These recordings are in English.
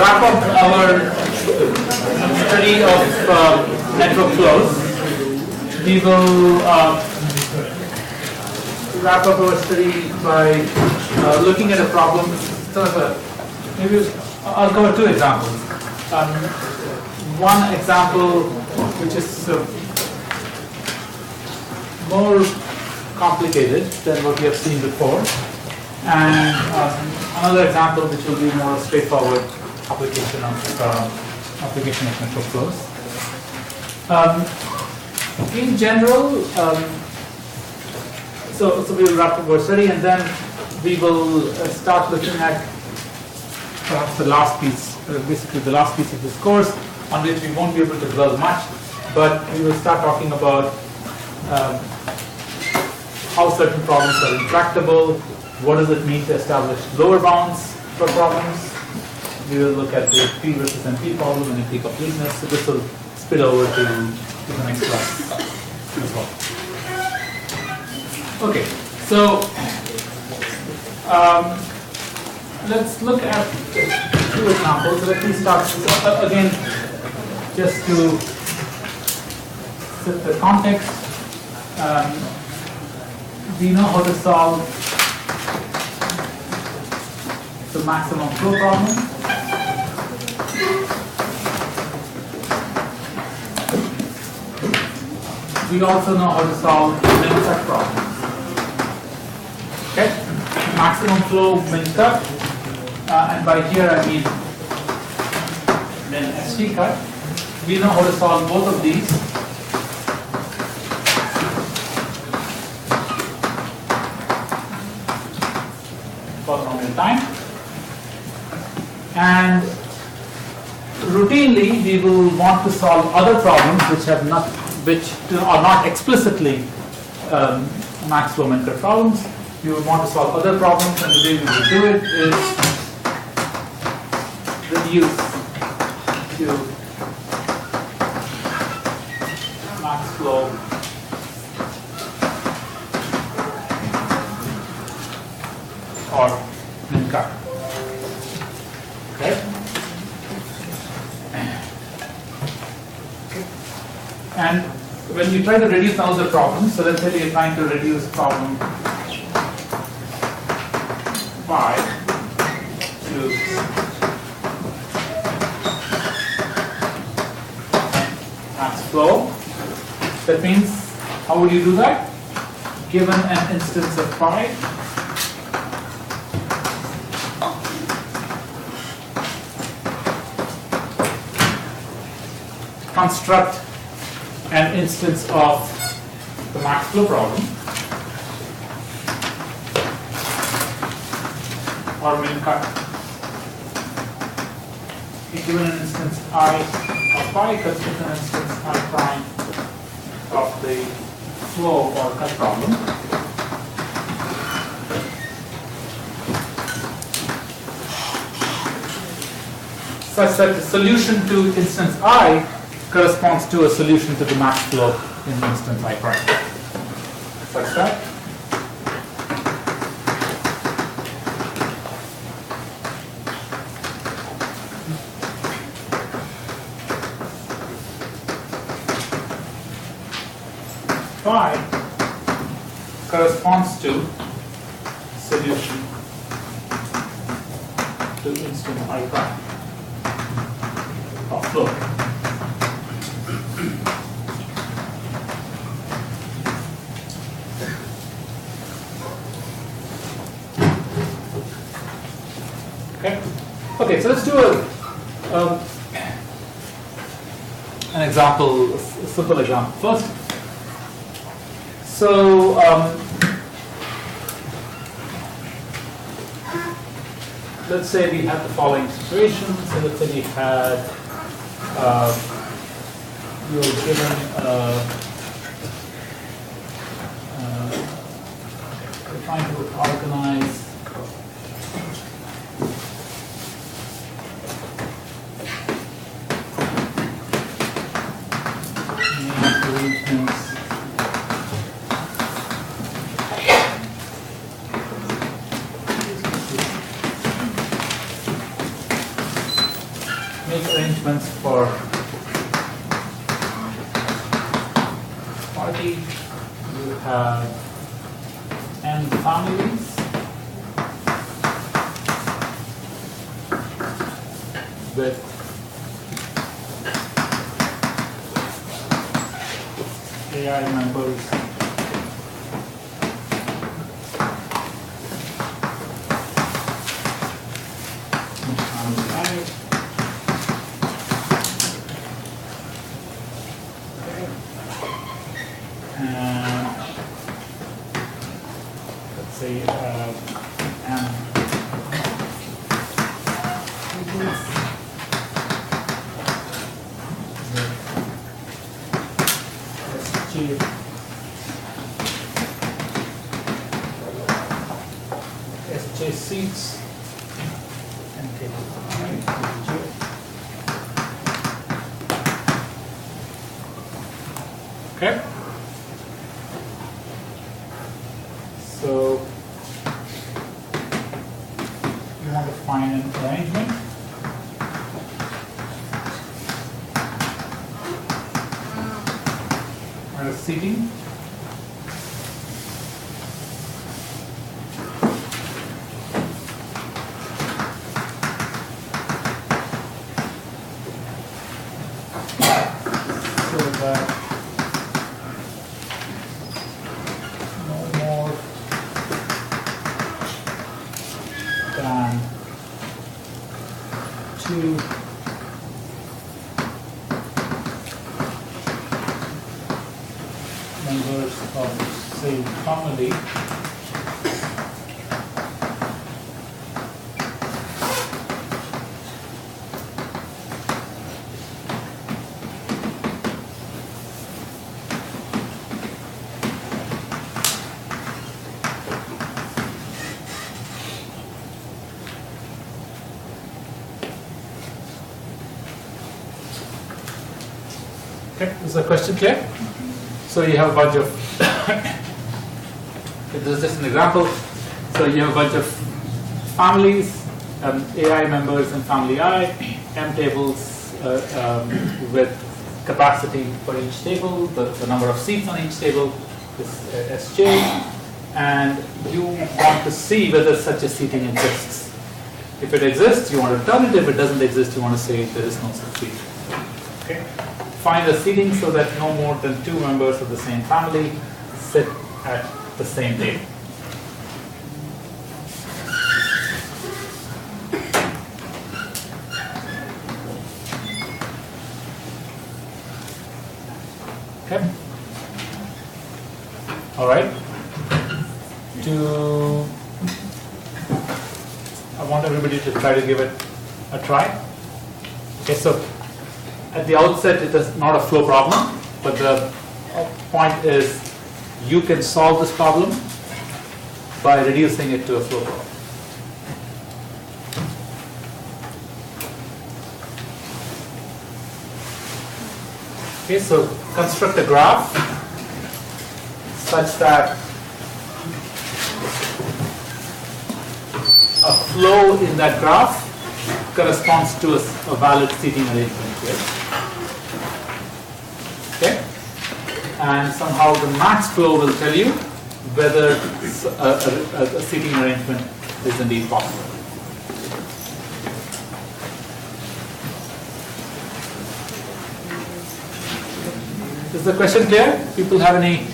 wrap up our study of network flows. We will wrap up our study by looking at a problem. Maybe I'll cover two examples. One example which is more complicated than what we have seen before, and another example which will be more straightforward application of network flows. In general, so we will wrap up our study, and then we will start looking at perhaps the last piece, basically the last piece of this course, on which we won't be able to dwell much, but we will start talking about how certain problems are intractable, what does it mean to establish lower bounds for problems. We will look at the P versus NP problem and NP completeness, so this will spill over to the next class as well. Okay, so let's look at two examples. Let me start again, just to set the context. We know how to solve the maximum flow problem. We also know how to solve min cut problems. Okay, maximum flow min cut, and by here I mean min ST cut. We know how to solve both of these. Polynomial time, and routinely we will want to solve other problems which are not explicitly max flow min cut problems. We will want to solve other problems, and the way we will do it is reduce to max flow or min cut. Okay? And when we try to reduce some of the problems, so let's say we are trying to reduce problem 5 to max flow. That means, how would you do that? Given an instance of phi, construct an instance of the max flow problem or min cut. Given an instance I of phi, construct an instance I prime of the flow or cut problem. Such that the solution to instance I corresponds to a solution to the max flow in instance I prime. Such that phi corresponds to solution to instance I prime of flow. Okay, so let's do an example, a simple example first. So let's say we have the following situation. So let's say we had you were given we're trying to organize arrangements for party. You have n families. With AI members and let's say and SJ seats and table. Okay. So you want to find an arrangement. Or a seating. So that no more than 2 members of same family Okay, is the question clear? So you have a bunch of, this is just an example. So you have a bunch of families, AI members in family I, M tables with capacity for each table, the number of seats on each table is Sj, and you want to see whether such a seating exists. If it exists, you want to return it. If it doesn't exist, you want to say there is no such seating. Okay? Find a seating so that no more than 2 members of the same family sit at the same table. Okay. All right. I want everybody to try to give it a try. Okay, so at the outset, it is not a flow problem, but the point is you can solve this problem by reducing it to a flow problem. Okay, so construct a graph such that a flow in that graph corresponds to a valid seating arrangement here. Okay? And somehow the max flow will tell you whether a seating arrangement is indeed possible. Is the question clear? People have any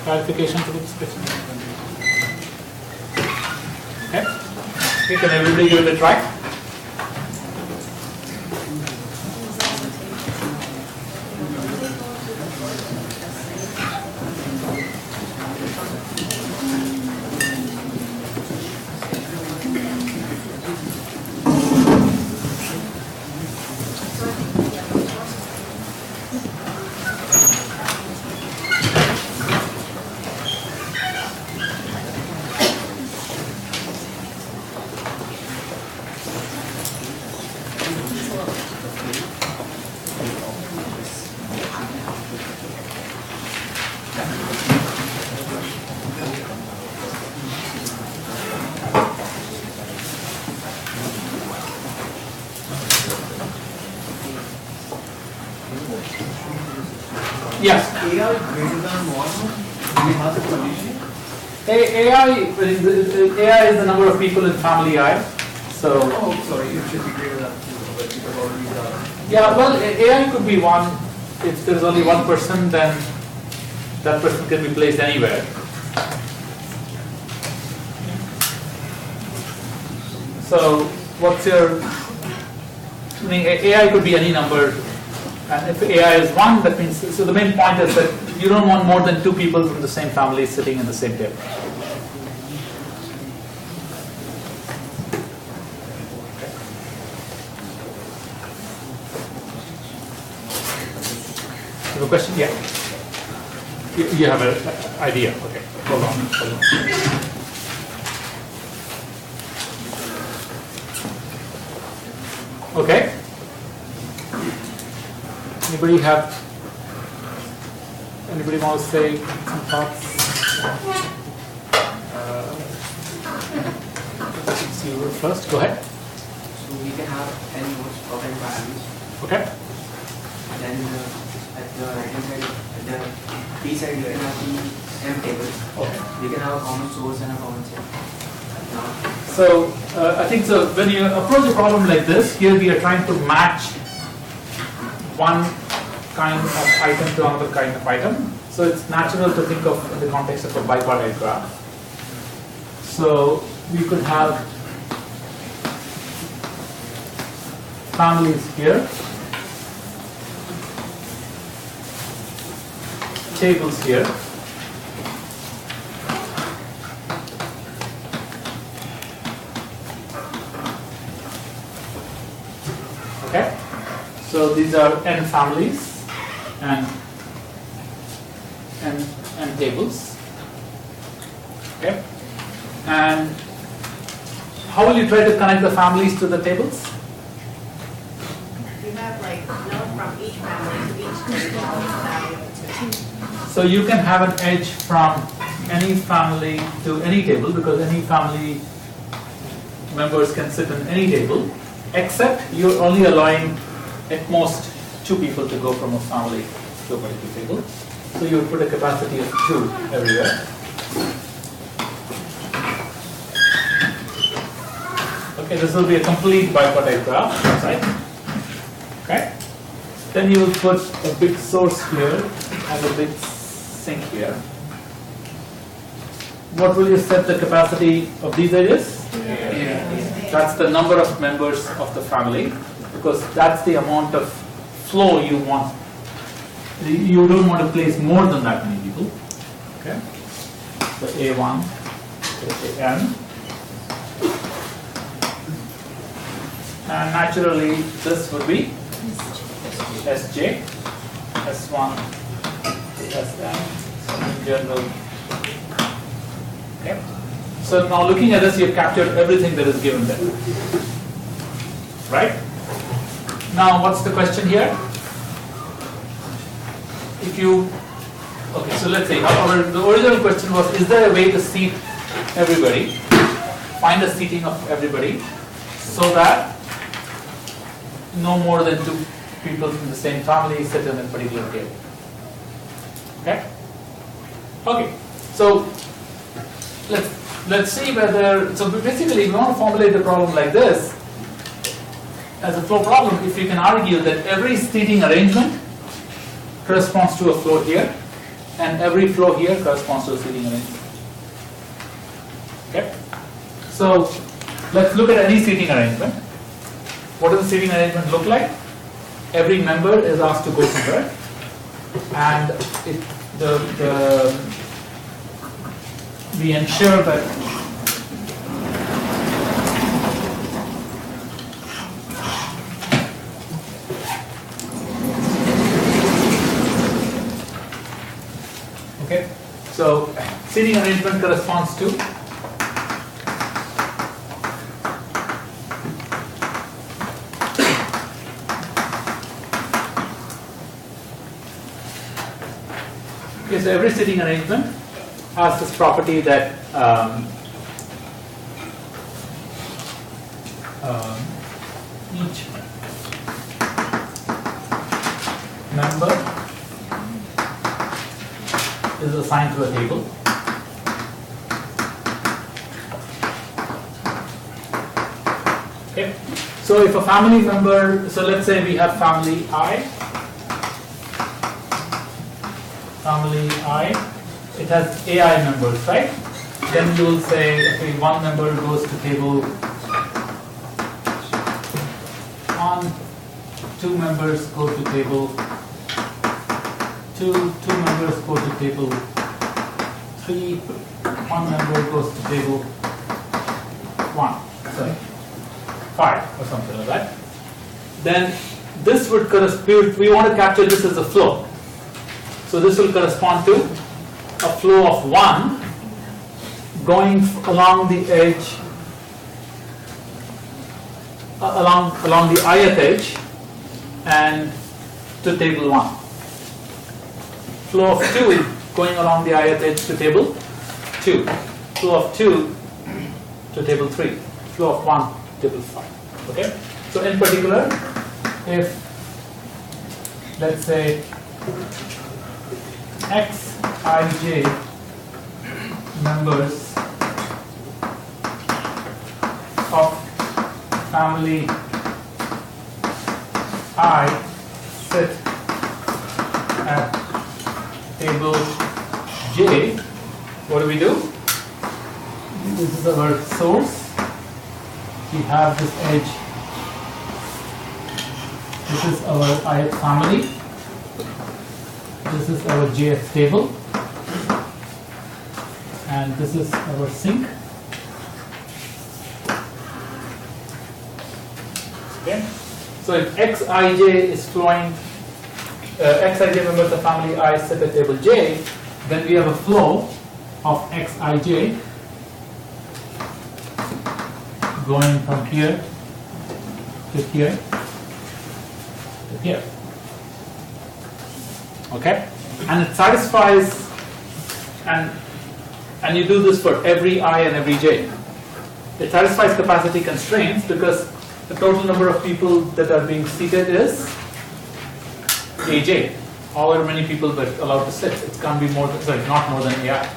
clarification to this question? Okay. Okay, can everybody give it a try? AI greater than 1? Do we have the condition? AI is the number of people in family I. So Oh, sorry, it should be greater than 2, but you have already done. yeah, well, AI could be one. If there is only one person, then that person can be placed anywhere. So what's your? I mean, AI could be any number, and if AI is one, that means so. The main point is that you don't want more than 2 people from the same family sitting in the same table. You have a question? Yeah. You have an idea. Okay. Hold on. Okay. Anybody want to say some thoughts? Let's see you first. Go ahead. So we can have n nodes of n values. Okay. And then at the right hand side, at the B side, we can have the m tables. Okay. We can have a common source and a common set. Now, So I think so. When you approach a problem like this, here we are trying to match one kind of item to another kind of item. So it's natural to think of in the context of a bipartite graph. So we could have families here, tables here. Okay, so these are n families and tables. Okay, and how will you try to connect the families to the tables? You have like node from each family to each table. So you can have an edge from any family to any table because any family members can sit in any table, except you're only allowing at most 2 people to go from a family to a particular table. So you would put a capacity of 2 everywhere. Okay, this will be a complete bipartite graph, right? Okay. Then you will put a big source here and a big sink here. What will you set the capacity of these edges? That's the number of members of the family, because that's the amount of flow you want. You don't want to place more than that many people. Okay. So A1, An. And naturally, this would be Sj, S1, Sn, in general. Okay. So now looking at this, you've captured everything that is given there. Right? Now, what's the question here? If you, okay, so let's say, the original question was, is there a way to seat everybody, find a seating of everybody, so that no more than 2 people from the same family sit in a particular table? Okay? Okay, so let's see whether, so basically we want to formulate a problem like this as a flow problem if you can argue that every seating arrangement corresponds to a flow here and every flow here corresponds to a seating arrangement. Okay? So let's look at any seating arrangement. What does the seating arrangement look like? Every member is asked to go somewhere, and we ensure that okay. So seating arrangement corresponds to okay, so every seating arrangement has this property that each member is assigned to a table. Okay. So if a family member, so let's say we have family I. Family I, it has AI members, right? Then you will say, okay, one member goes to table 1, 2 members go to table 2, 2 members go to table 3, 1 member goes to table 1, sorry, 5 or something like that. Then this would correspond, we want to capture this as a flow. So this will correspond to a flow of 1 going along the edge, along the ith edge and to table 1. Flow of 2 going along the ith edge to table 2. Flow of 2 to table 3. Flow of 1 to table 5. Okay? So in particular, if let's say Xij members of family I sit at table J, what do? This is our source. We have this edge. This is our ith family. This is our JF table. And this is our sink. Okay. So if Xij is flowing, Xij members of family I sit at table J, then we have a flow of Xij going from here to here to here. Okay, and it satisfies, and you do this for every I and every J. It satisfies capacity constraints because the total number of people that are being seated is AJ. However many people were allowed to sit, it can't be more than, sorry, not more than AI.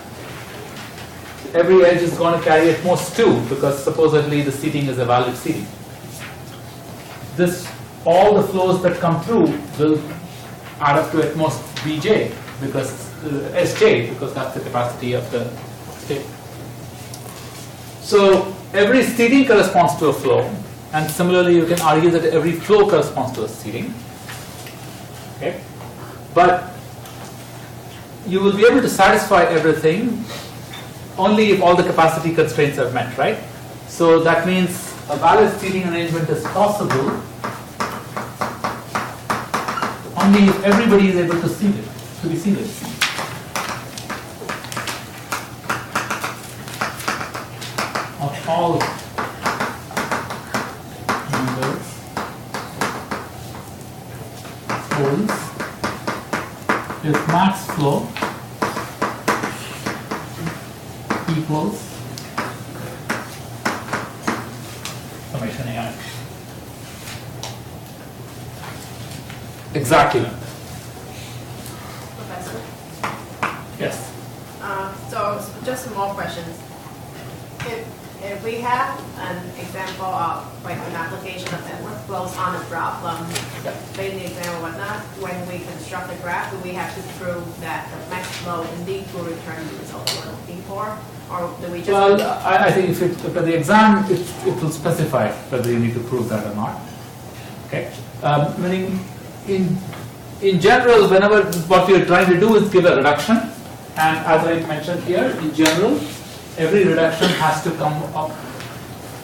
Every edge is going to carry at most 2 because supposedly the seating is a valid seating. This, all the flows that come through will add up to at most Bj because Sj, because that's the capacity of the state. So every seating corresponds to a flow, and similarly you can argue that every flow corresponds to a seating. Okay, but you will be able to satisfy everything only if all the capacity constraints are met, right? So that means a valid seating arrangement is possible only if everybody is able to be seated. Of all members, holds, if max flow equals summation AI. Exactly. Professor? Yes. So just some more questions. If we have an example of like an application of network flows on a problem, based on the example whatnot, when we construct a graph, do we have to prove that the max flow indeed will return the result we're looking for? Or do we just... Well, I think if for the exam, it will specify whether you need to prove that or not. Okay. Meaning, in general, whenever what we are trying to do is give a reduction, and as I mentioned here, in general, every reduction has to come up,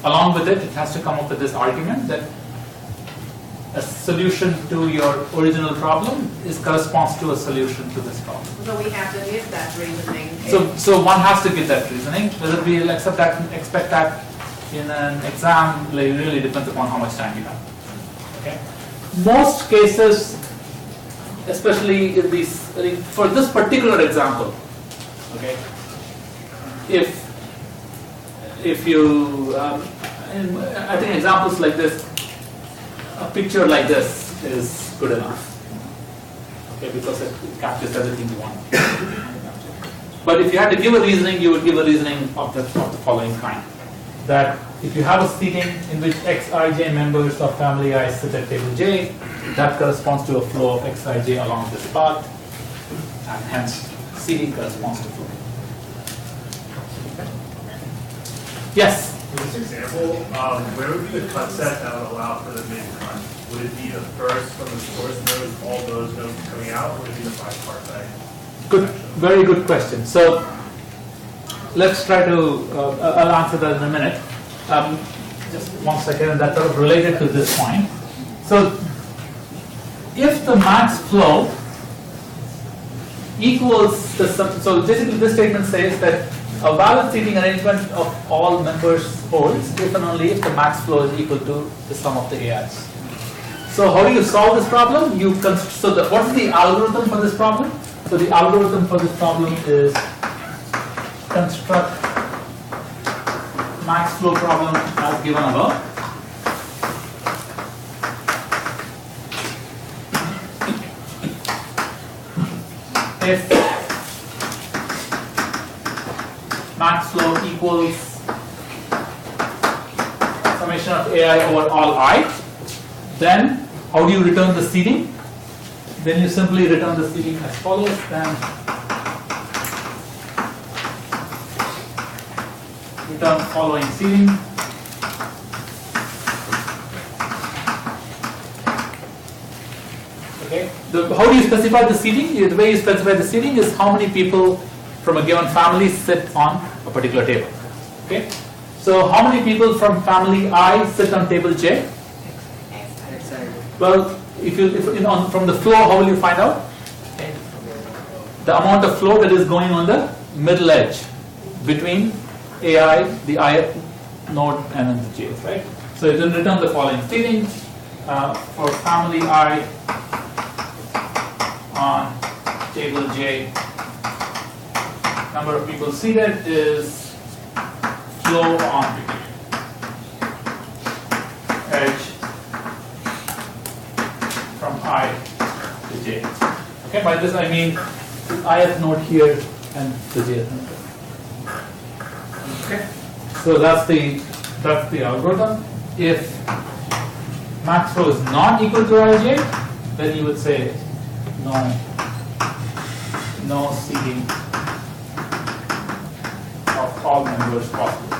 along with it has to come up with this argument that a solution to your original problem corresponds to a solution to this problem. So we have to give that reasoning. So one has to give that reasoning. Whether we'll expect that in an exam, really depends upon how much time you have. Okay. Most cases, especially in these, for this particular example, okay, if you, I think examples like this, a picture like this is good enough, okay, because it captures everything you want. But if you had to give a reasoning, you would give a reasoning of the following kind. That if you have a seating in which xij members of family I sit at table j, that corresponds to a flow of xij along this path, and hence seating corresponds to flow. Yes? For this example, where would be the cut set that would allow for the mid-cut? Would it be the first from the source node, all those nodes coming out, or would it be the 5 parts? Good, very good question. So let's try to, I'll answer that in a minute. Just 1 second, and that's sort of related to this point. So if the max flow equals the sum, so basically this statement says that a valid seating arrangement of all members holds if and only if the max flow is equal to the sum of the AIs. So how do you solve this problem? What's the algorithm for this problem? So the algorithm for this problem is construct max flow problem as given above. If max flow equals summation of AI over all I, then how do you return the seating? Then you simply return the seating as follows. Then return following seating. Okay. How do you specify the seating? The way you specify the seating is how many people from a given family sit on a particular table. Okay. So how many people from family I sit on table J? Well, from the flow, how will you find out? The amount of flow that is going on the middle edge between AI, the I node, and then the J, right? So you then return the following seating for family I on table J. Number of people seated is flow on edge from I to J. Okay, by this I mean the ith node here and the jth node. Okay, so that's the algorithm. If max flow is not equal to Ij, then you would say no seeding of all members possible.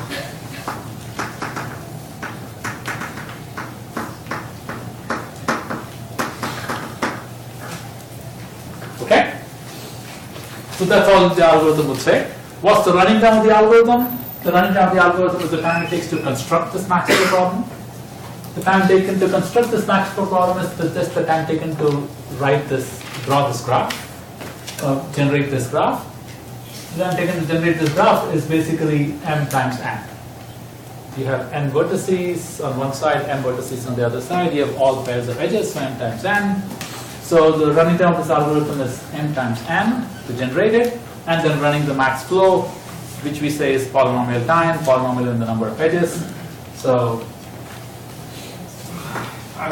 Okay? So that's all the algorithm would say. What's the running time of the algorithm? The running time of the algorithm is the time it takes to construct this max flow problem. The time taken to construct this max flow problem is just the time taken to draw this graph, generate this graph. The time taken to generate this graph is basically m times n. You have n vertices on one side, m vertices on the other side. You have all pairs of edges, so m times n. So the running time of this algorithm is m times n to generate it, and then running the max flow, which we say is polynomial time, polynomial in the number of edges. So I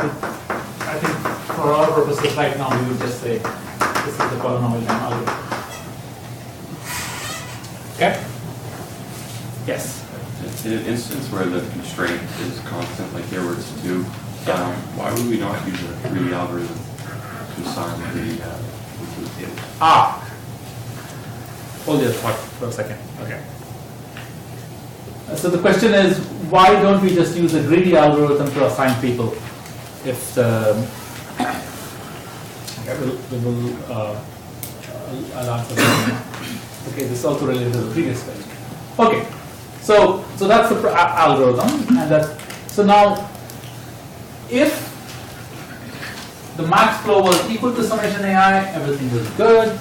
think for our purposes right now, we would just say this is the polynomial time algorithm. Okay? Yes? In an instance where the constraint is constant, like there were 2, why would we not use a 3D algorithm to assign the table? Hold your thought for a second. Okay. So the question is, why don't we just use a greedy algorithm to assign people? If the I'll answer that. Okay, this is also related to the previous question. Okay, so that's the algorithm, and so now if the max flow was equal to summation AI, everything was good.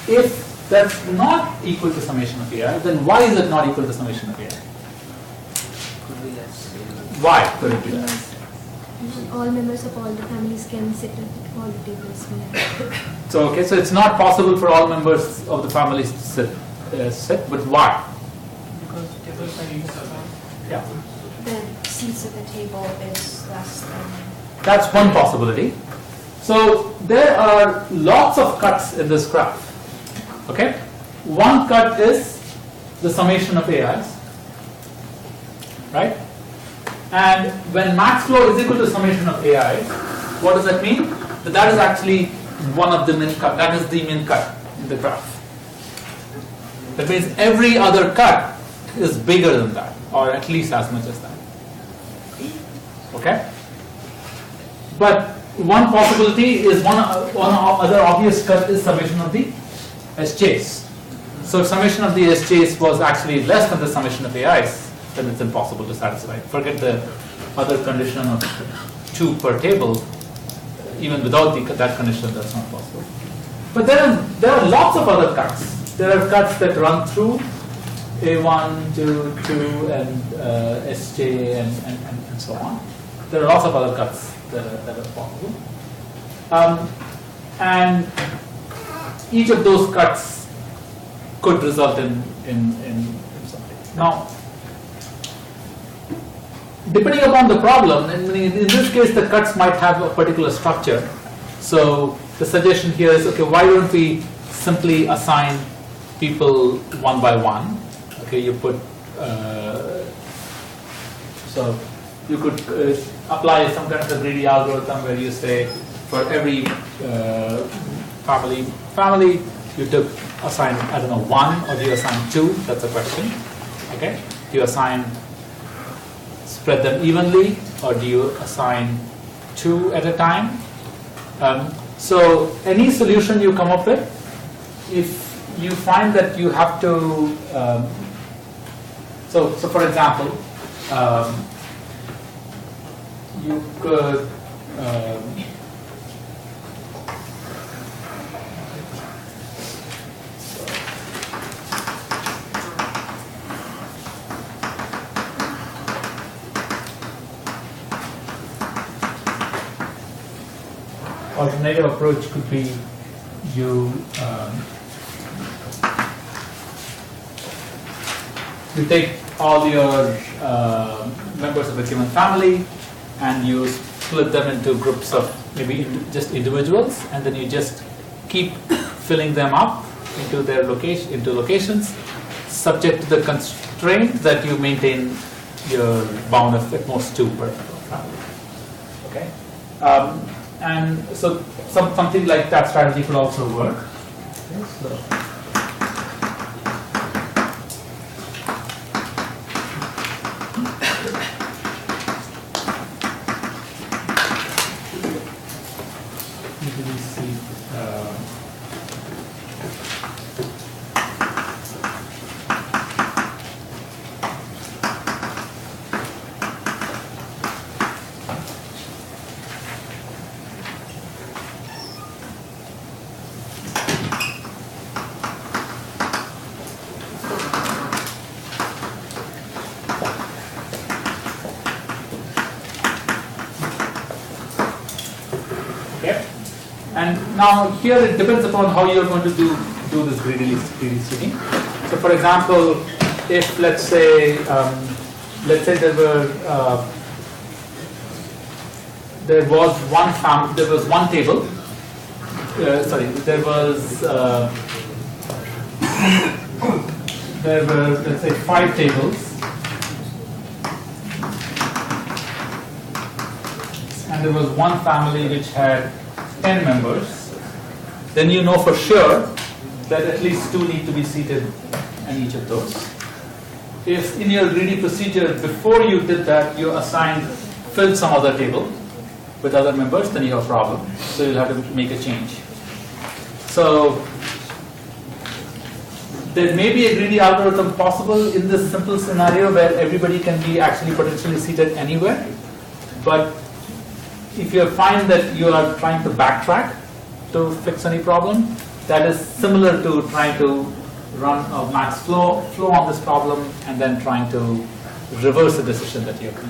If that's not equal to summation of AI, then why is it not equal to summation of AI? Could be less. Why could it be less? All members of all the families can sit at all the tables. So okay, so it's not possible for all members of the families to sit, but why? Because tables are useful. Yeah, The seats at the table is less than. that's one possibility. So there are lots of cuts in this graph. Okay, one cut is the summation of AIs, right? And when max flow is equal to summation of AIs, what does that mean? That is actually one of the min cut. That is the min cut in the graph. That means every other cut is bigger than that, or at least as much as that. Okay? But one possibility is one other obvious cut is summation of the SJs. So if summation of the SJs was actually less than the summation of AIs, then it's impossible to satisfy. Forget the other condition of 2 per table. Even without that condition, that's not possible. But there are lots of other cuts. There are cuts that run through A1, 2, 2, and SJ, and so on. There are lots of other cuts that are possible. And each of those cuts could result in something. Now, depending upon the problem, in this case the cuts might have a particular structure. So the suggestion here is, okay, why don't we simply assign people one by one? Okay, you put, so you could apply some kind of a greedy algorithm where you say for every family you took assign, I don't know, 1, or do you assign 2? That's a question. Okay, do you assign, spread them evenly, or do you assign 2 at a time? So any solution you come up with, if you find that you have to, so for example, you could alternative approach could be you take all your members of a given family and you split them into groups of maybe just individuals, and then you just keep filling them up into their locations, subject to the constraint that you maintain your bound of at most 2 per family. Okay. And so something like that strategy could also work. Okay, so. And now here it depends upon how you're going to do this greedy seeding. So for example, if let's say there was one table. There were let's say 5 tables, and there was one family which had 10 members, then you know for sure that at least 2 need to be seated in each of those. If in your greedy procedure, before you did that, you filled some other table with other members, then you have a problem. So you'll have to make a change. So there may be a greedy algorithm possible in this simple scenario where everybody can be actually potentially seated anywhere, but if you find that you are trying to backtrack to fix any problem, that is similar to trying to run a max flow on this problem and then trying to reverse the decision that you're making.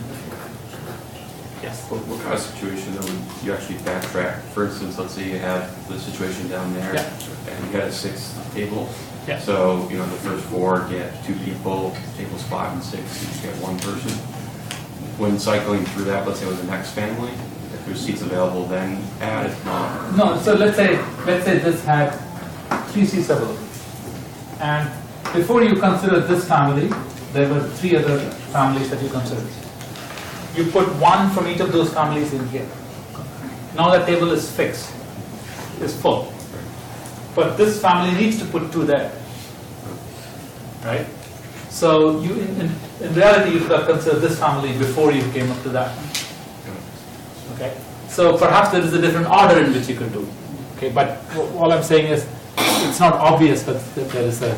Yes? What kind of situation though would you actually backtrack? For instance, let's say you have the situation down there, and you got a 6 table. Yeah. So, the first 4 get 2 people, tables 5 and 6, each get 1 person. When cycling through that, let's say with the next family, if there's seats available, then add. If not. No, so let's say this had 3 seats available, And before you consider this family, there were 3 other families that you considered. You put 1 from each of those families in here. Now the table is fixed, is full. But this family needs to put 2 there, right? So you, in reality, you've got to consider this family before you came up to that. Okay. So perhaps there is a different order in which you could do. Okay. But all I'm saying is, it's not obvious that there is a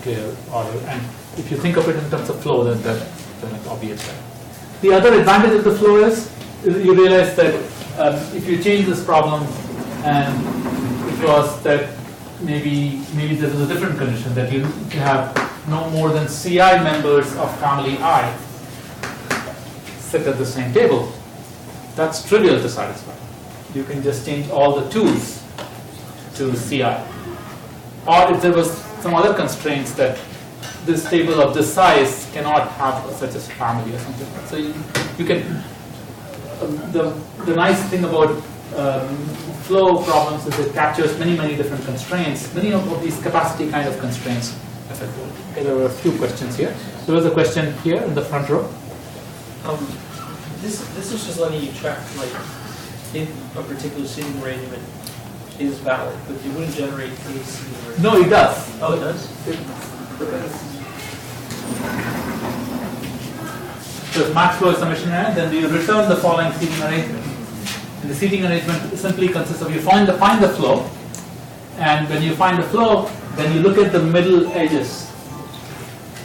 clear order. And if you think of it in terms of flow, then it's obvious. Right? The other advantage of the flow is you realize that if you change this problem and it was that maybe there was a different condition that you have no more than CI members of family I sit at the same table. That's trivial to satisfy. You can just change all the 2's to CI. Or if there was some other constraints that this table of this size cannot have such a family or something. So you can, the nice thing about flow problems is it captures many different constraints, many of these capacity kind of constraints. Okay, there were a few questions here. There was a question here in the front row. This is just letting you track, like, if a particular seating arrangement is valid, but it wouldn't generate a seating arrangement. No, it does. Oh, it does? So if max flow is summation error, then you return the following seating arrangement. And the seating arrangement simply consists of you find the flow, and when you find the flow, then you look at the middle edges,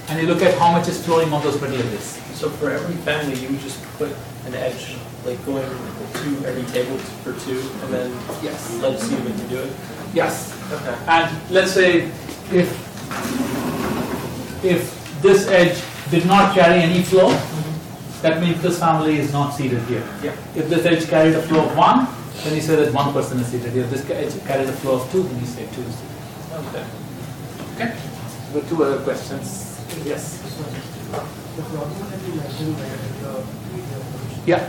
and you look at how much is flowing on those middle edges. So for every family, you would just put an edge, like going to every table for 2, and then Yes. let's see if we can do it? Yes. Okay. And let's say if this edge did not carry any flow, that means this family is not seated here. Yeah. If this edge carried a flow of 1, then you say that 1 person is seated here. If this edge carried a flow of 2, then you say 2 is seated. Okay. Okay? There were 2 other questions. Yes. The problem that you mentioned where the Yeah.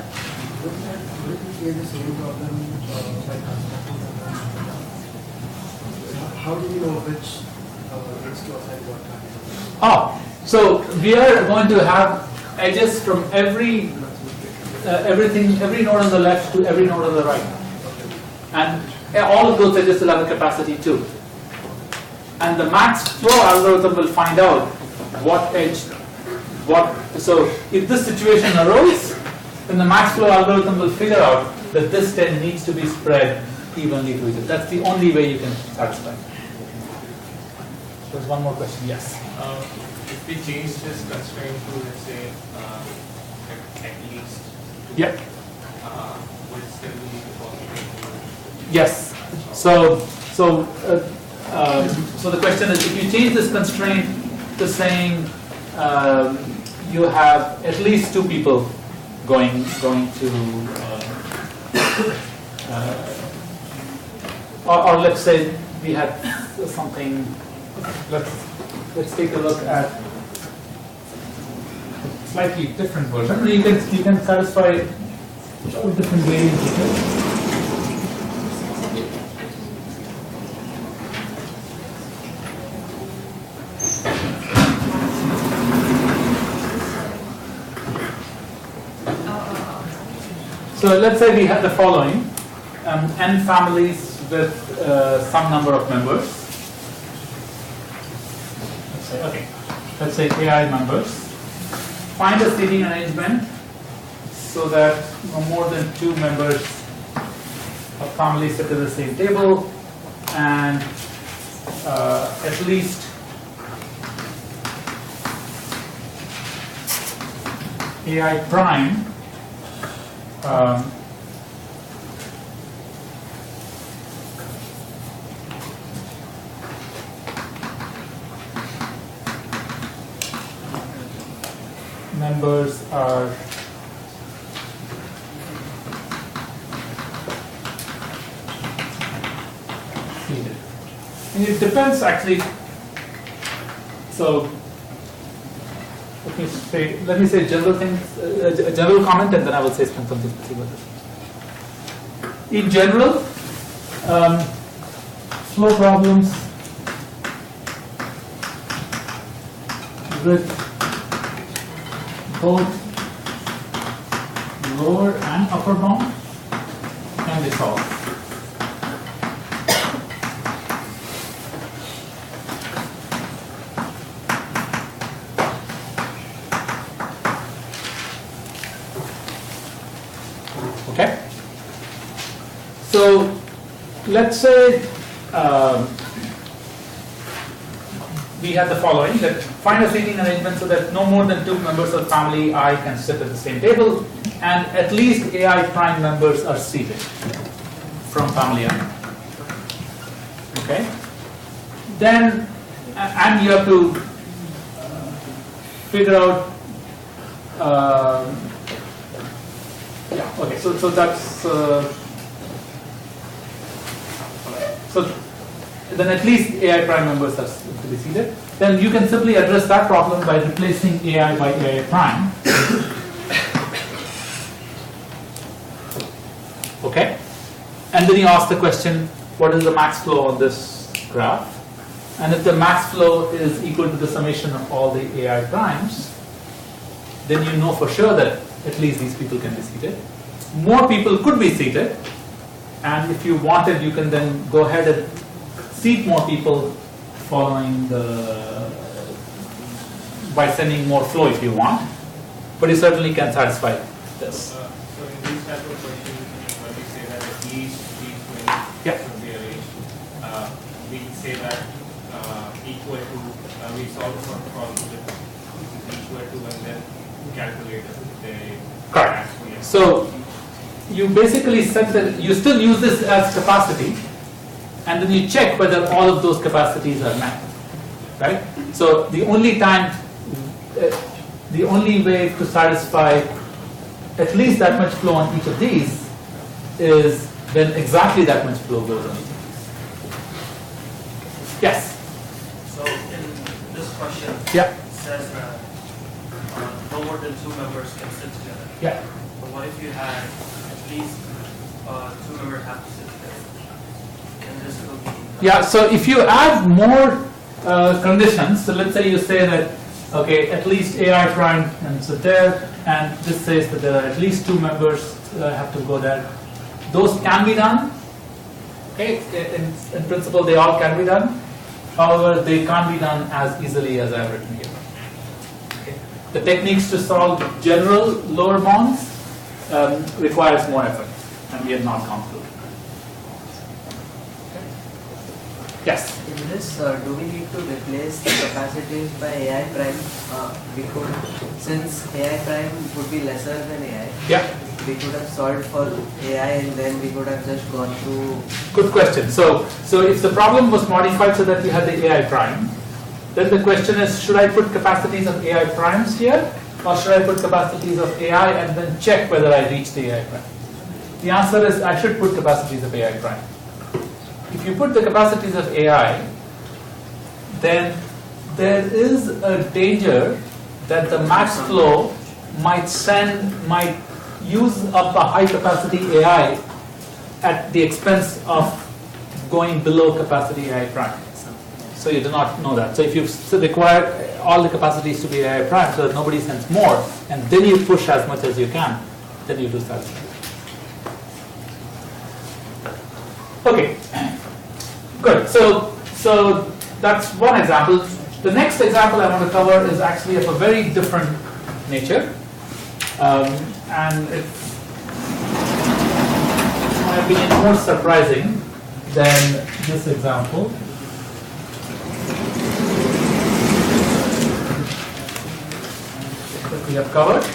would you create the same problem by constructing the how do you know which edge to assign what kind? Oh, so we are going to have edges from every node on the left to every node on the right, and all of those edges will have a capacity too. And the max flow algorithm will find out what edge, so if this situation arose, then the max flow algorithm will figure out that this 10 needs to be spread evenly to each other. That's the only way you can satisfy. There's one more question. Yes. If we change this constraint to, let's say, at least, Yep. would still be the possibility? Yes. So the question is, if you change this constraint to saying you have at least 2 people going to, or let's say we had something. Let's take a look at a slightly different version. You can satisfy all different variants. So let's say we have the following, n families with some number of members. Let's say AI members. Find a seating arrangement so that no more than 2 members of family sit at the same table, and at least AI prime members are seated. And it depends actually. So let me say general things, a general comment, and then I will say something specific about this. In general, flow problems with both lower and upper bound can be solved. Okay? So let's say we have the following, that find a seating arrangement so that no more than 2 members of family I can sit at the same table, and at least AI prime members are seated from family I. Okay? Then, and you have to figure out, yeah, okay, so that's, so then at least AI prime members are to be seated. Then you can simply address that problem by replacing AI by AI prime. Okay? And then you ask the question, what is the max flow on this graph? And if the max flow is equal to the summation of all the AI primes, then you know for sure that at least these people can be seated. More people could be seated, and if you wanted, you can then go ahead and seat more people following by sending more flow if you want, but you certainly can satisfy this. So in these type of questions, when we say that at least these 20 Yep. should be arranged, we say that equal to, we solve for problem with equal to and then calculate the Correct. actual. So you basically set that, you still use this as capacity, and then you check whether all of those capacities are met, right? So the only time, the only way to satisfy at least that much flow on each of these is when exactly that much flow goes on. Yes? So in this question, Yeah. it says that no more than 2 members can sit together. Yeah. But what if you had at least 2 members have to sit together? Can this still be? Yeah, so if you add more conditions, so let's say you say that, okay, at least AI prime and sit there, and this says that there are at least 2 members have to go there. Those can be done. Okay, in principle, they all can be done. However, they can't be done as easily as I've written here. Okay. The techniques to solve general lower bounds requires more effort, and we have not gone through. Okay. Yes. In this, do we need to replace the capacities by AI prime? We could, since AI prime would be lesser than AI, Yeah. we could have solved for AI and then we could have just gone through. Good question. So if the problem was modified so that you had the AI prime, then the question is, should I put capacities of AI primes here, or should I put capacities of AI and then check whether I reach the AI prime? The answer is, I should put capacities of AI prime. If you put the capacities of AI, then there is a danger that the max flow might use up a high capacity AI at the expense of going below capacity AI prime. So you do not know that. So if you require all the capacities to be AI prime so that nobody sends more, and then you push as much as you can, then you do satisfy. Okay, good. So that's one example. The next example I want to cover is actually of a very different nature. And it's, in my opinion, more surprising than this example. That we have covered.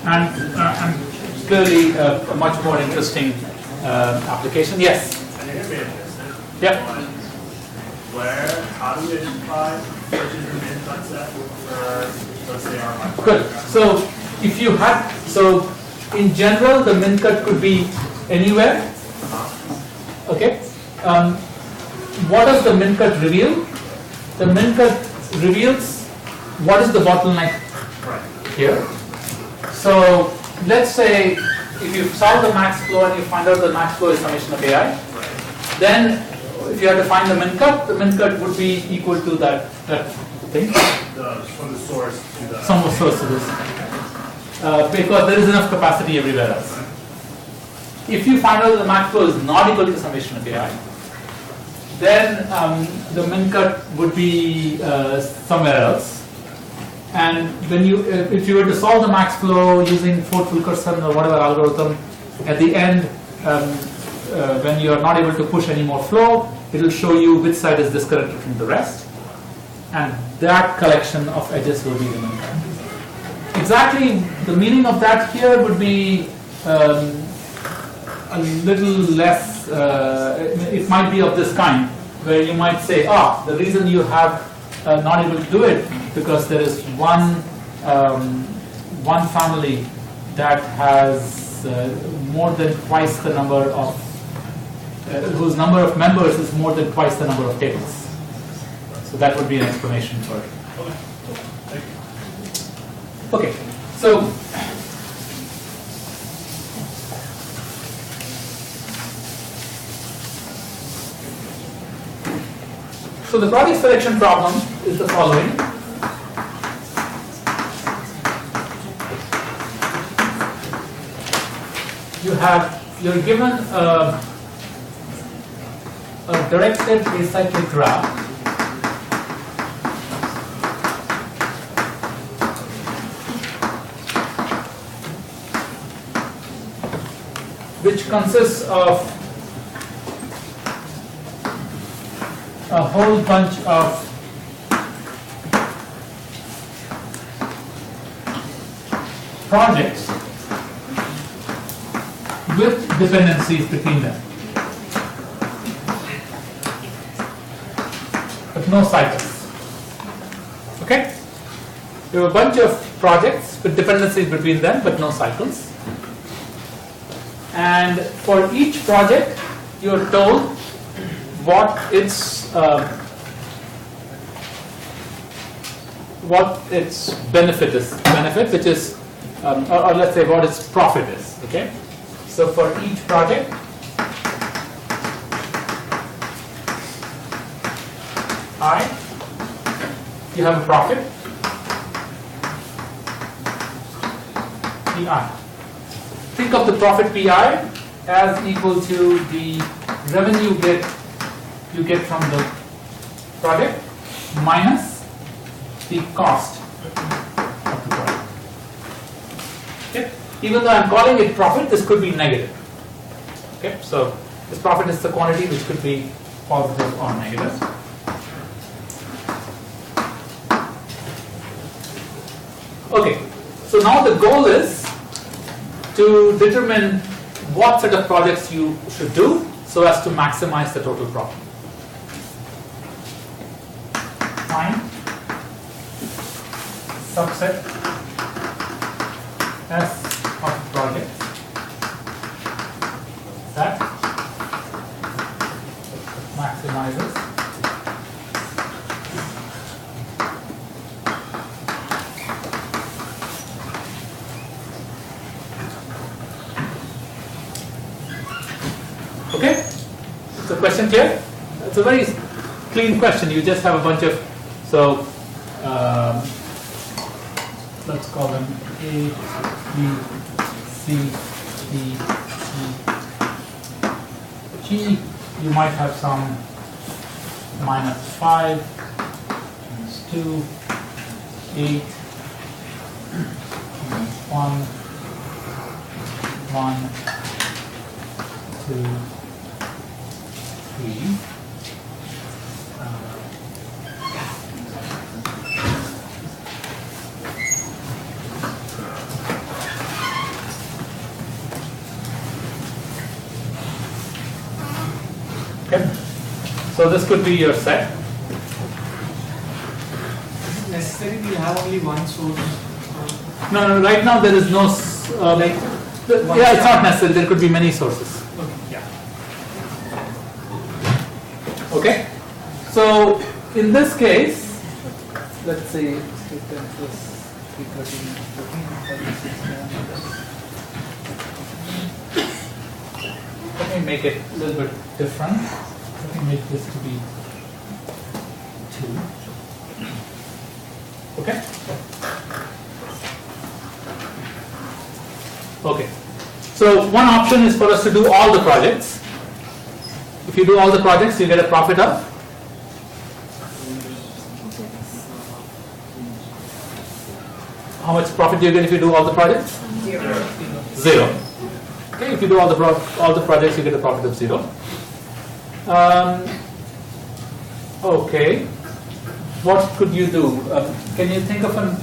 And clearly a much more interesting application. Yes? I think it'd be interesting. Yeah. How do we identify which is the min cut set for, let's say, our micro? Good. So if you had, so in general, the min cut could be anywhere. Okay. What does the min cut reveal? the min cut reveals what is the bottleneck here. So let's say if you solve the max flow and you find out the max flow is summation of AI, then if you had to find the min cut would be equal to that thing. From the source to the... Some source to this. Because there is enough capacity everywhere else. If you find out that the max flow is not equal to summation of AI, then the min cut would be somewhere else. And when if you were to solve the max flow using Ford-Fulkerson or whatever algorithm, at the end, when you are not able to push any more flow, it will show you which side is disconnected from the rest. And that collection of edges will be the min cut. Exactly the meaning of that here would be a little less, it might be of this kind, where you might say, the reason you have not able to do it because there is one family that has more than twice the number of, whose number of members is more than twice the number of tables. So that would be an explanation for it. Okay, so the project selection problem is the following. You're given a directed acyclic graph which consists of a whole bunch of projects with dependencies between them, but no cycles. Okay? You have a bunch of projects with dependencies between them, but no cycles. And for each project, you are told what its benefit is, which is, or let's say what its profit is. Okay, so for each project, you have a profit, PI. Think of the profit PI as equal to the revenue you get from the project minus the cost of the project. Okay? Even though I'm calling it profit, this could be negative. Okay? So this profit is the quantity which could be positive or negative. Okay, so now the goal is to determine what set of projects you should do so as to maximize the total profit. Find subset S of projects that maximizes Okay? Is the question clear? It's a very clean question. You just have a bunch of, so let's call them A, B, C, D, E, G. You might have some -5, -2, 8, -1, 1, 2, 3. Okay, so this could be your set. Necessarily you have only one source. No, right now there is no, yeah, it's not necessary, there could be many sources. Okay. Yeah. Okay, so in this case, let's see, 10 plus 313, 14, let me make it a little bit different. Let me make this to be 2. Okay? Okay. So one option is for us to do all the projects. If you do all the projects, you get a profit of how much profit do you get if you do all the projects? 0. Okay, if you do all the projects, you get a profit of 0. Okay, what could you do? Can you think of a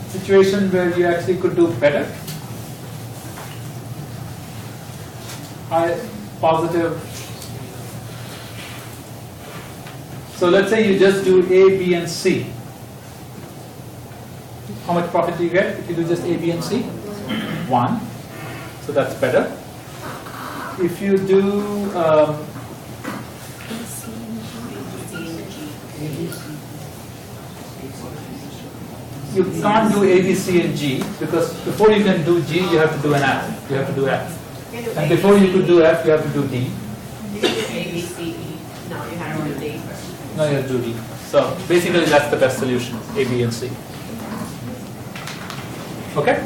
situation where you actually could do better? Positive. So let's say you just do A, B, and C. How much profit do you get if you do just A, B, and C? 1. So that's better. If you do you can't do A, B, C, and G because before you can do G, you have to do an F. You have to do F. And before you could do F, you have to do D. You can do A, B, C, E. No, you have to do D first. No, you have to do D. So basically, that's the best solution: A, B, and C. Okay?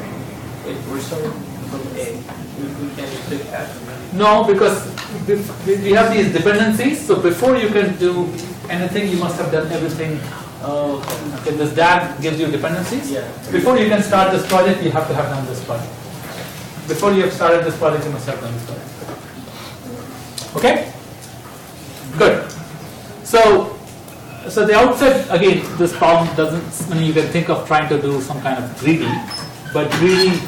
Wait, we're starting from A. We can't click F. No, because we have these dependencies. So before you can do anything, you must have done everything. Okay, this DAG gives you dependencies. Yeah. Before you can start this project, you have to have done this project. Before you have started this project, you must have done this project. Okay? Good. So the outset, again, this problem doesn't, I mean, you can think of trying to do some kind of greedy, but greedy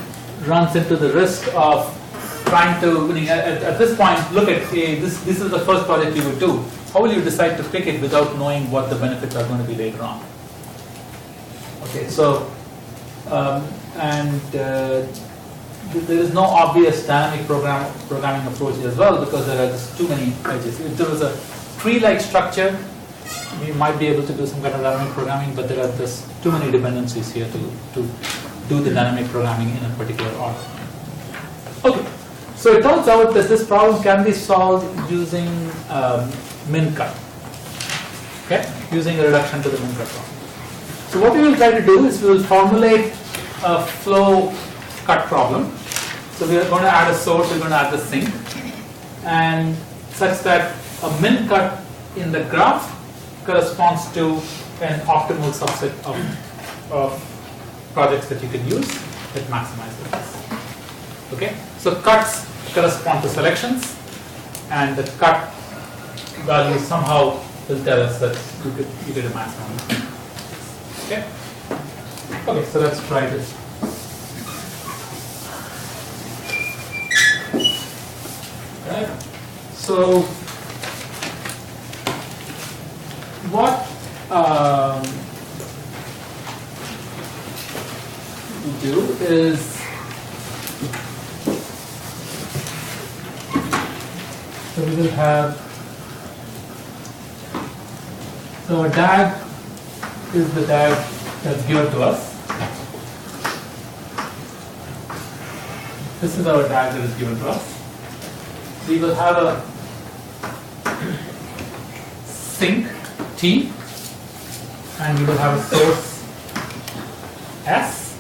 runs into the risk of trying to, at this point, look at, this is the first project you would do. How will you decide to pick it without knowing what the benefits are going to be later on? Okay, so, there is no obvious dynamic programming approach as well because there are just too many edges. If there was a tree-like structure, we might be able to do some kind of dynamic programming, but there are just too many dependencies here to do the dynamic programming in a particular order. Okay, so it turns out that this problem can be solved using min-cut. Okay, using a reduction to the min-cut problem. So what we will try to do is we will formulate a flow cut problem. So we are going to add a source, we're going to add the sink, and such that a min cut in the graph corresponds to an optimal subset of projects that you can use that maximize the best. Okay, so cuts correspond to selections, and the cut value somehow will tell us that you get a maximum. Okay. Okay, so let's try this. Right. So what we do is so we will have so a DAG is the DAG that's given to us. This is our DAG that is given to us. We will have a sink T, and we will have a source S.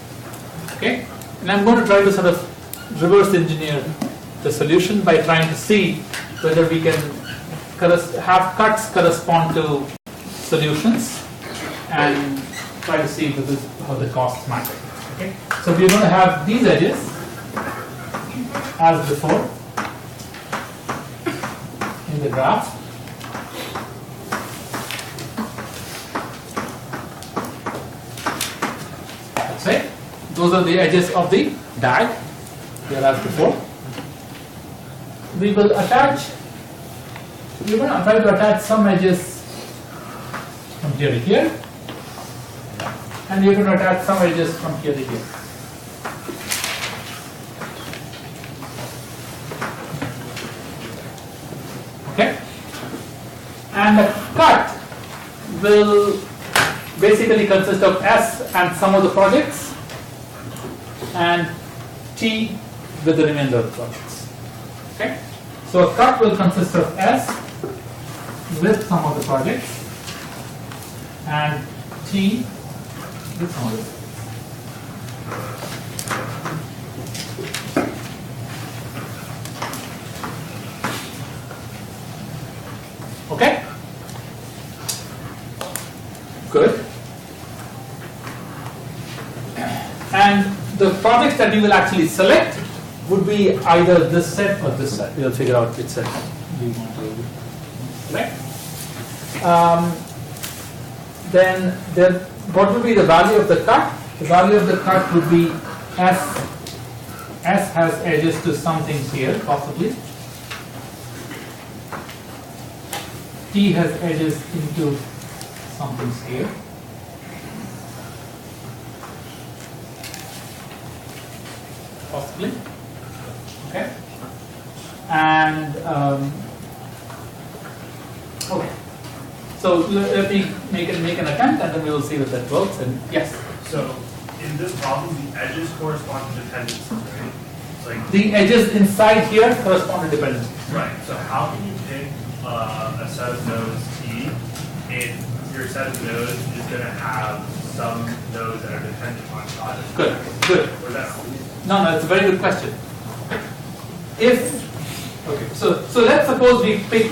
Okay, and I'm going to try to sort of reverse engineer the solution by trying to see whether we can have cuts correspond to solutions and try to see how the costs matter. Okay, so we're going to have these edges as before in the graph. That's it. Those are the edges of the DAG. They are as before. We will attach. We're going to try to attach some edges from here to here, and we're going to attach some edges from here to here. Okay, and the cut will basically consist of S and some of the projects, and T with the remainder of the projects. Okay? So a cut will consist of S with some of the projects and T with some of the projects. Okay? Good. And the projects that we will actually select would be either this set or this set. We'll figure out which set we want to select. Then what would be the value of the cut? The value of the cut would be S. S has edges to something here, possibly. T has edges into something here. Possibly. Okay. And okay. So let me make an attempt, and then we will see if that works. And yes. So in this problem, the edges correspond to dependencies, right? It's like The edges inside here correspond to dependencies. right. So how can you pick a set of nodes T if your set of nodes is going to have some nodes that are dependent on projects? Good. Good. Or is that No, it's a very good question. So let's suppose we pick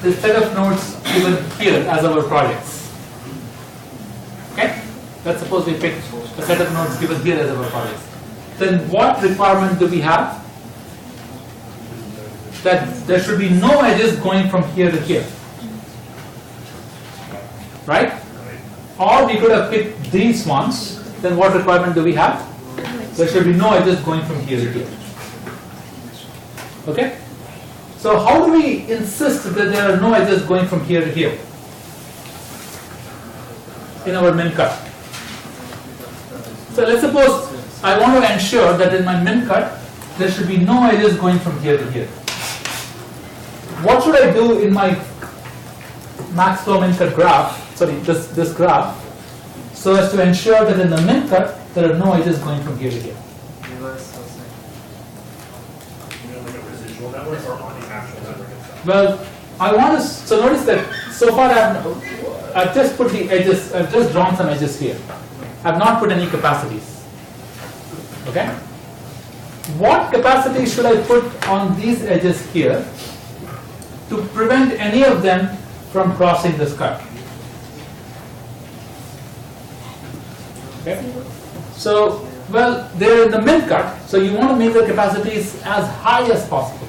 the set of nodes given here as our projects. Okay? Let's suppose we pick a set of nodes given here as our projects. Then what requirement do we have? That there should be no edges going from here to here. Right? Or we could have picked these ones. Then what requirement do we have? There should be no edges going from here to here. Okay? So how do we insist that there are no edges going from here to here in our min cut? So let's suppose I want to ensure that in my min cut there should be no edges going from here to here. What should I do in my max flow min cut graph, this graph, so as to ensure that in the min cut there are no edges going from here to here? Reverse also. you know, like a residual network or on the actual network itself? Well, I want to, so notice that so far I've just put the edges, I've just drawn some edges here. I've not put any capacities. Okay? What capacity should I put on these edges here to prevent any of them from crossing this cut? Okay? So, well, they're in the min cut, so you want to make the capacities as high as possible.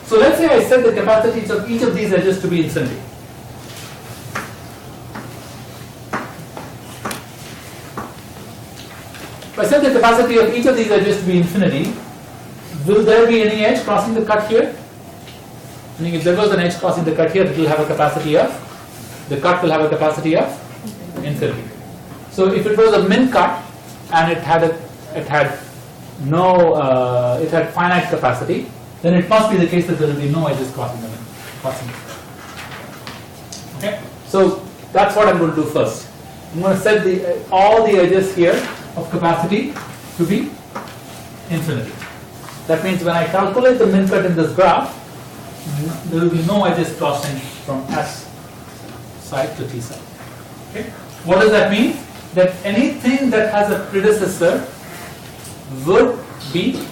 So let's say I set the capacities of each of these edges to be infinity. If I set the capacity of each of these edges to be infinity, will there be any edge crossing the cut here? Meaning if there goes an edge crossing the cut here, it will have a capacity of, the cut will have a capacity of infinity. So if it was a min cut and it had finite capacity, then it must be the case that there will be no edges crossing the cut. Okay? So that's what I'm going to do first. I'm going to set all the edges here of capacity to be infinity. That means when I calculate the min cut in this graph, there will be no edges crossing from S side to T side. Okay? What does that mean? That anything that has a predecessor would be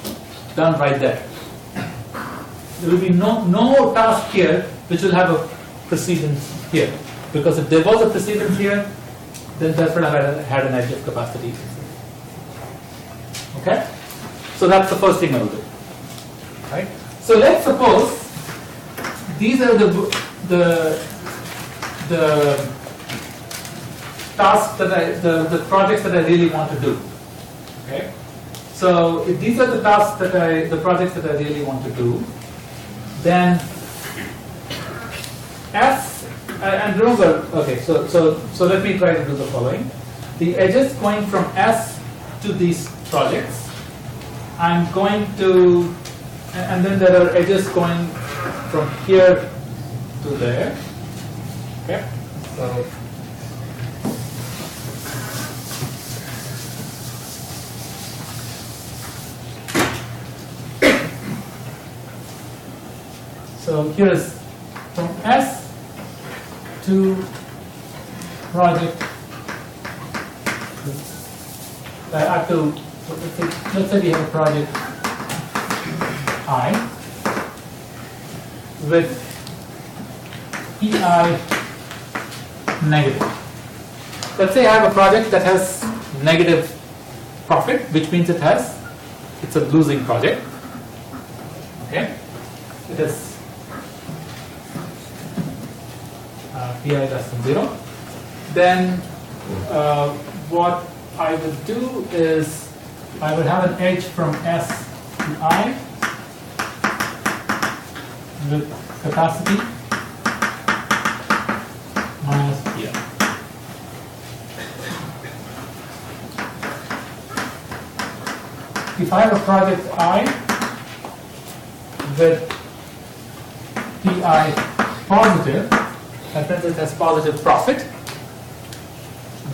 done right there. There will be no task here which will have a precedence here. Because if there was a precedence here, then that would have had an edge of capacity. Okay? So that's the first thing I will do. Right? So let's suppose these are the tasks that the projects that I really want to do. Okay? So if these are the tasks the projects that I really want to do, then and remember, okay, so let me try to do the following. The edges going from S to these projects, I'm going to, and then there are edges going from here to there. Okay? So here is from S to project. I have to, let's say we have a project I with EI negative. Let's say I have a project that has negative profit, which means it's a losing project. Okay, it is PI less than 0. Then what I would do is I would have an edge from S to I with capacity minus PI. If I have a project I with PI positive, that means it has positive profit,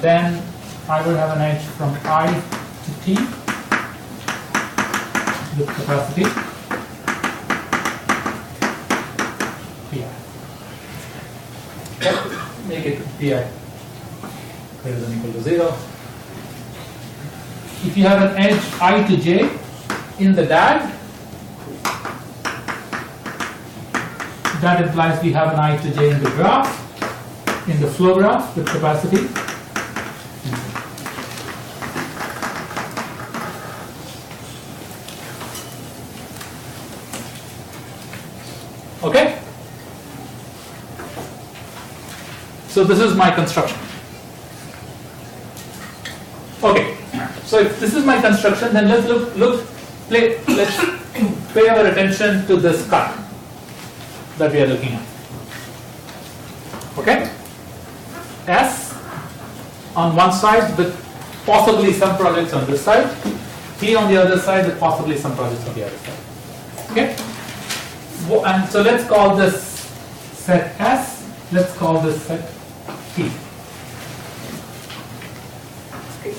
then I will have an edge from I to T with capacity PI. Okay. Make it PI greater than or equal to 0. If you have an edge I to J in the DAG, that implies we have an I to J in the graph, in the flow graph with capacity. Okay? So this is my construction. Okay. So if this is my construction, then let's let's pay our attention to this cut that we are looking at. Okay? S on one side with possibly some projects on this side, T on the other side with possibly some projects on the other side. Okay? And so let's call this set S, let's call this set T.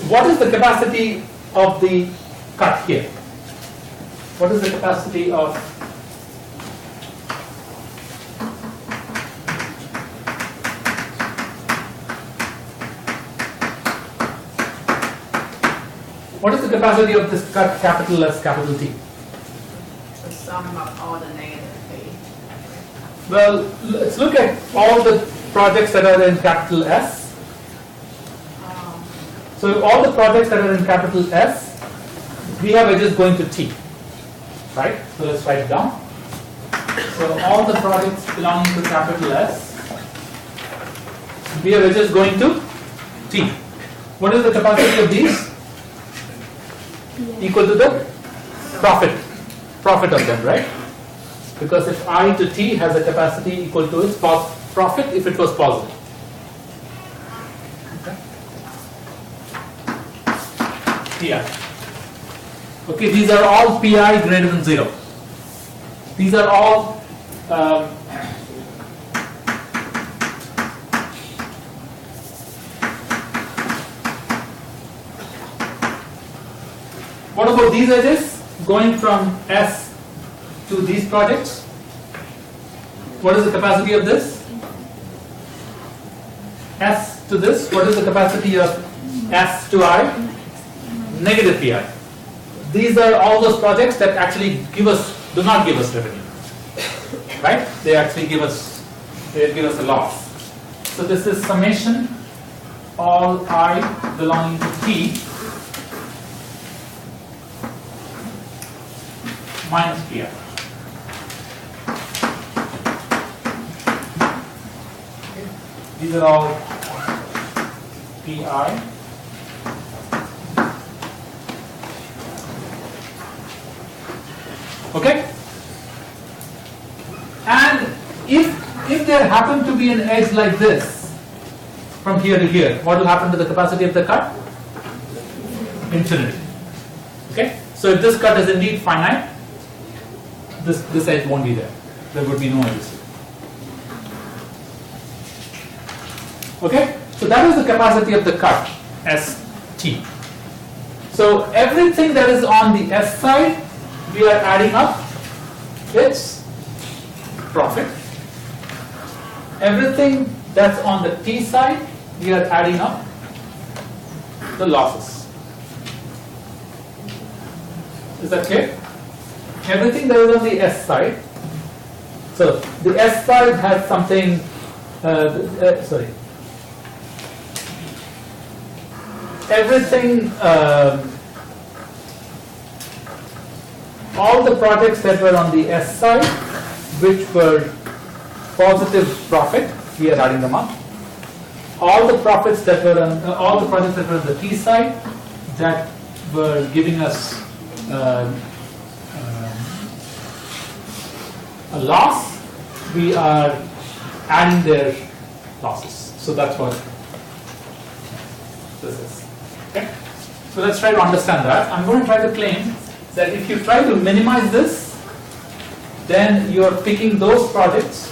What is the capacity of the cut here? What is the capacity of this cut, capital S, capital T? The sum of all the negative P. Well, let's look at all the projects that are in capital S. So all the projects that are in capital S, we have edges going to T, right? So let's write it down. So all the projects belonging to capital S, we have edges going to T. What is the capacity of these? Equal to the profit of them, right? Because if I to T has a capacity equal to its profit if it was positive. PI. Okay, these are all PI greater than 0. These are all what about these edges going from S to these projects? What is the capacity of this? S to this, what is the capacity of S to I? Negative PI. These are all those projects that actually do not give us revenue, right? They actually give us a loss. So this is summation all I belonging to T minus PI. These are all PI. Okay? And if there happen to be an edge like this from here to here, what will happen to the capacity of the cut? Infinity. Okay? So if this cut is indeed finite, this edge won't be there. There would be no edges. Okay? So that is the capacity of the cut, ST. So everything that is on the S side, we are adding up its profit. Everything that's on the T side, we are adding up the losses. Is that clear? Everything that is on the S side. So the S side has something, sorry. Everything, all the projects that were on the S side, which were positive profit, we are adding them up. All the profits that were on, all the projects that were on the T side, that were giving us a loss, we are adding their losses. So that's what this is. Okay? So let's try to understand that. I'm going to try to claim that if you try to minimize this, then you are picking those projects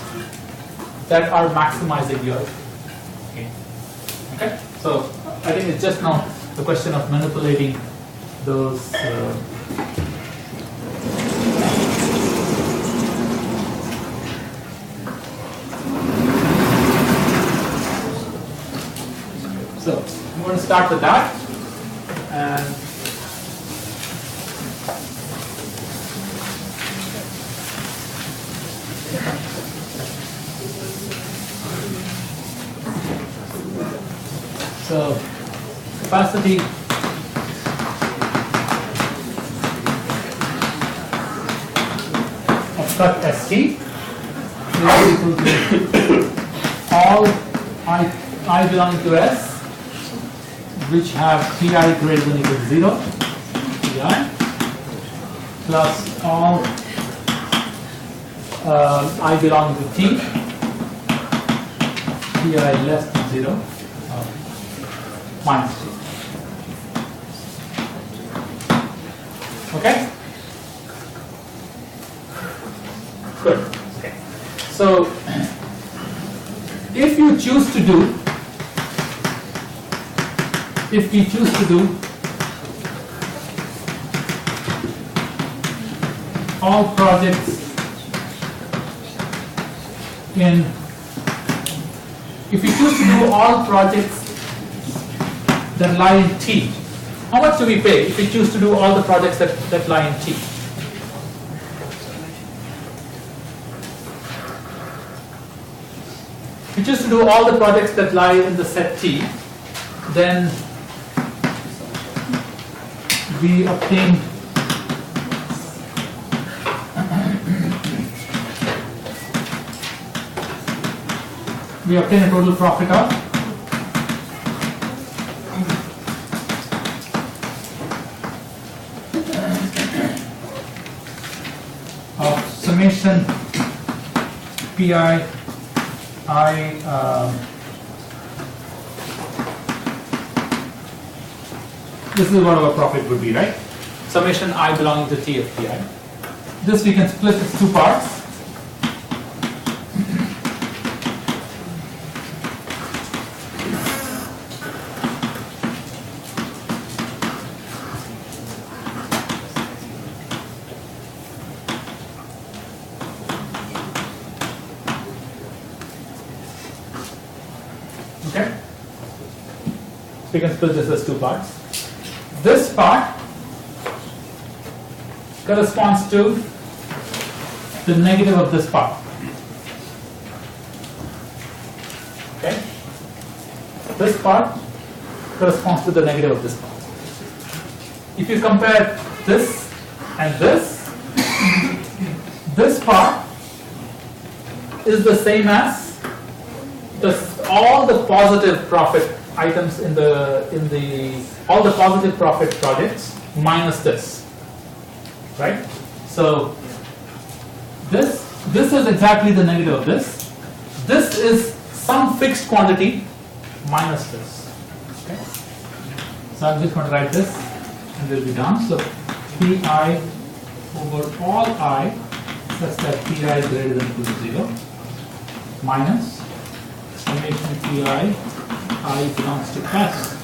that are maximizing your gain. Okay? So I think it's just now the question of manipulating those. So I'm going to start with that, and so capacity of cut ST is equal to all I belonging to S which have Pi greater than or equal to 0, Pi, plus all I belonging to T, Pi less than 0, minus T. Okay? Good. Okay. So, if you choose to do, if we choose to do all projects in, if we choose to do all projects that lie in T, how much do we pay if we choose to do all the projects that lie in T? If we choose to do all the projects that lie in the set T, then we obtain a total profit of summation Pi I this is what our profit would be, right? Summation I belonging to T of Pi. This we can split into two parts. Okay? So we can split this as two parts. This part corresponds to the negative of this part. Okay? This part corresponds to the negative of this part. If you compare this and this part is the same as all the positive profit items in all the positive profit projects minus this, right? So this is exactly the negative of this. This is some fixed quantity minus this. Okay? So I'm just going to write this and we'll be done. So Pi over all I such that Pi greater than or equal to 0 minus summation Pi I belongs to S.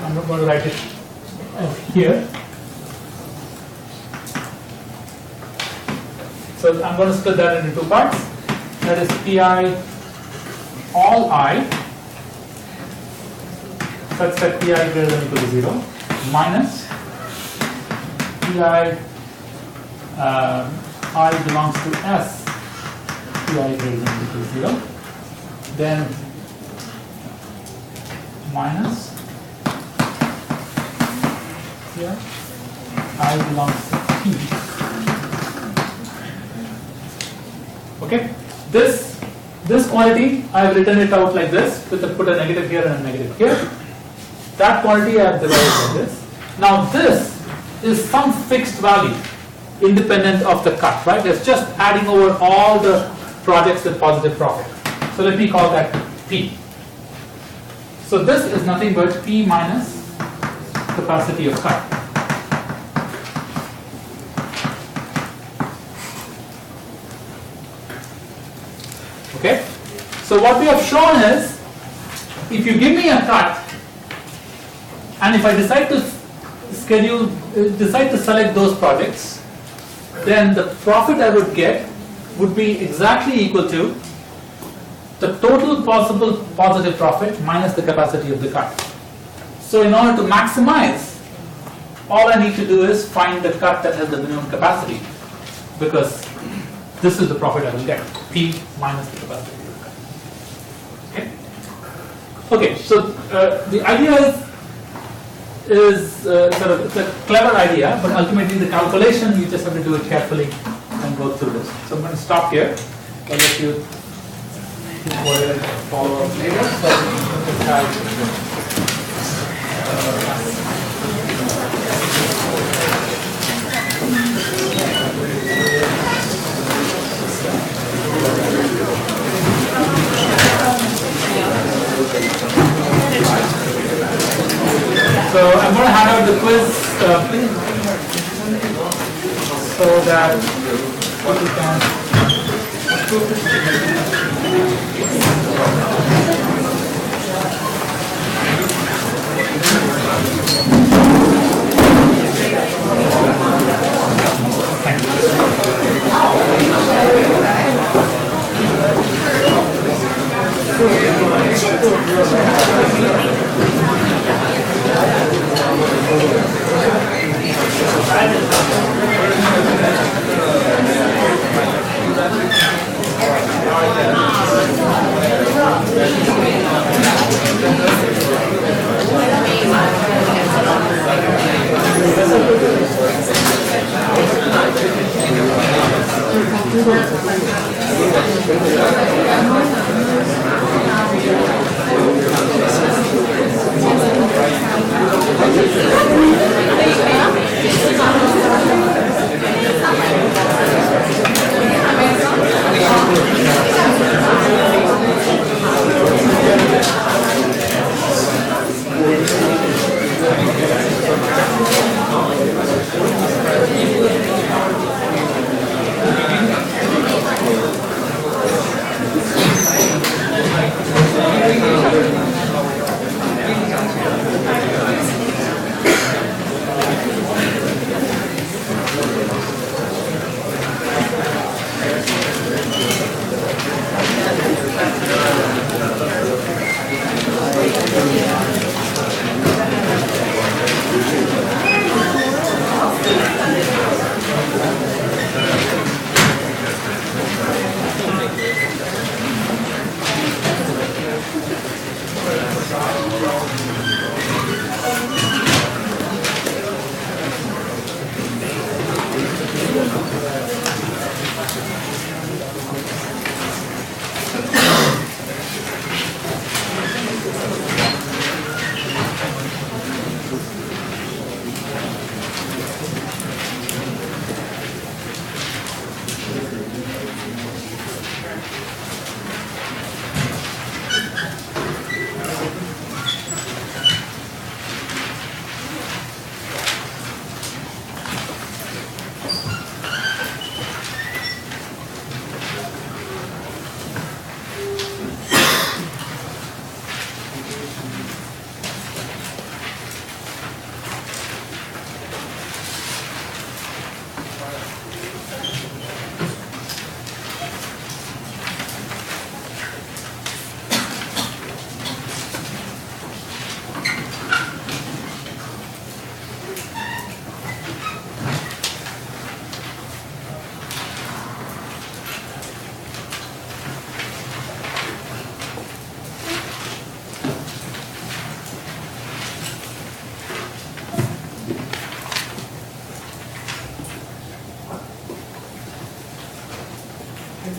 I'm not going to write it here. So I'm going to split that into two parts. That is Pi all I such that Pi greater than or equal to 0 minus Pi I belongs to S Pi greater than or equal to 0, then minus here I belongs to P. Okay, this quantity I have written it out like this, put a negative here and a negative here. That quantity I have divided like this. Now this is some fixed value independent of the cut, right? It's just adding over all the projects with positive profit. So let me call that P. So this is nothing but P minus capacity of cut. Okay, so what we have shown is, if you give me a cut, and if I decide to select those projects, then the profit I would get would be exactly equal to the total possible positive profit minus the capacity of the cut. So in order to maximize, all I need to do is find the cut that has the minimum capacity, because this is the profit I will get, P minus the capacity. Okay. Okay. So the idea is sort of, it's a clever idea, but ultimately the calculation you just have to do it carefully and go through this. So I'm going to stop here. I'll let you follow up later. So let's have, so I'm going to hand out the quiz so that people can.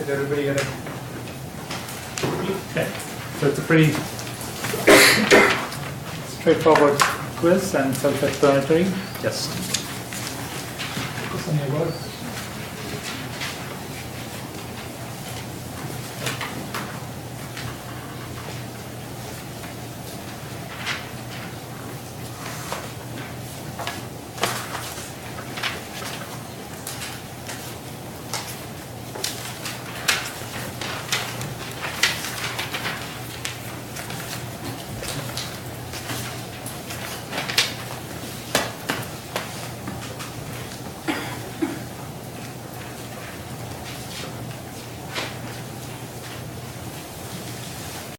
Did everybody get it? Okay, so it's a pretty straightforward quiz and self-explanatory. Yes.